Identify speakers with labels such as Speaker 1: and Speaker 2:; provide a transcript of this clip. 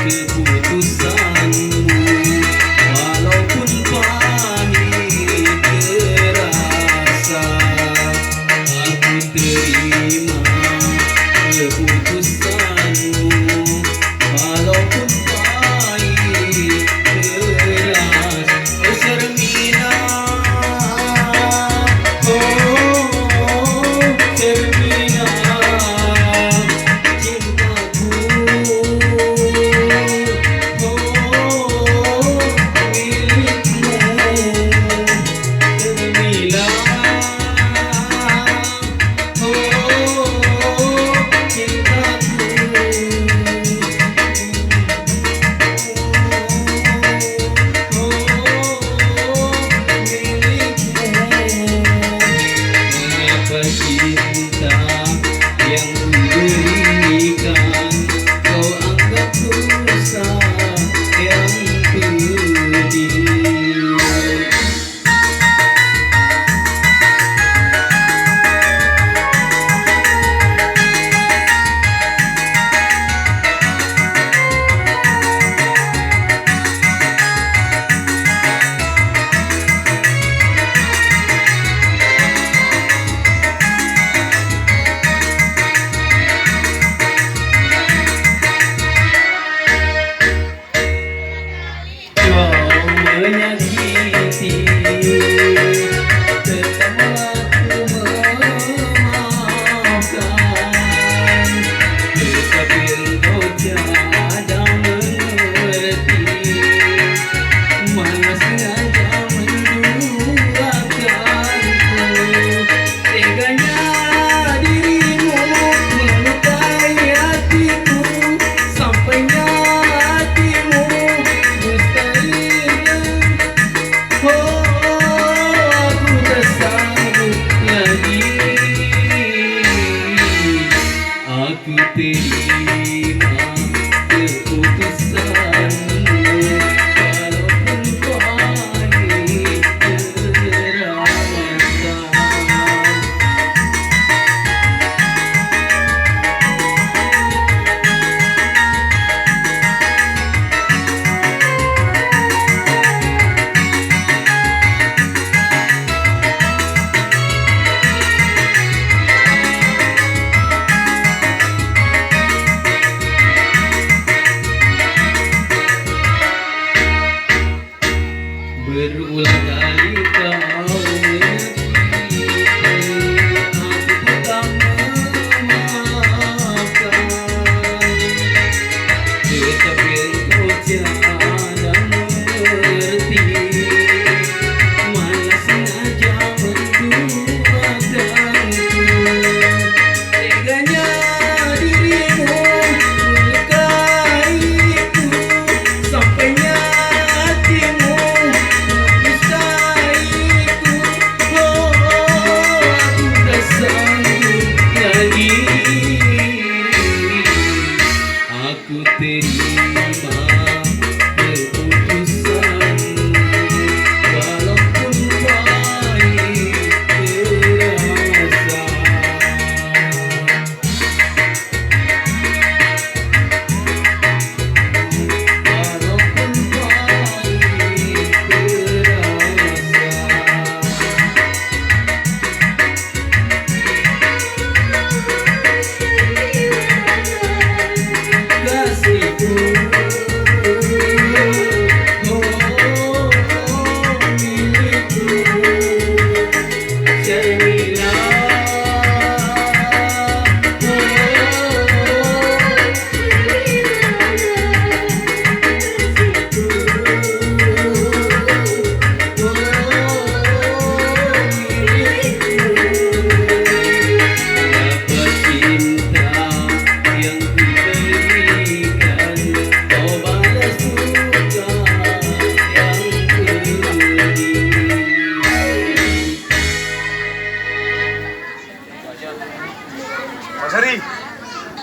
Speaker 1: keputusanmu, walaupun pahit terasa. Aku terima keputusanmu, walaupun pahit keras. Oh Shermina, oh Shermina, cintaku, oh milikmu, Shermina, oh cintaku, mengapa cinta yang kuberikan kau anggap rusak yang pedih. Kau menyakiti, tetaplah ku memaafkan. Tetapi engkau tiada mengerti, malah sengaja menduakanku. Teganya dirimu melukai hatiku, sampainya hatimu mustahil. Oh, aku tak sanggup lagi. Aku terima keputusanmu, walaupun pahit terasa. Berulang kali kau menyakiti, aku tetap memaafkan. Tetapi engkau tiada mengerti, malah sengaja menduakanku. Teganya dirimu melukaiku, sampainya hatimu mustahilku. Oh, aku tak sanggup lagi. Aku terima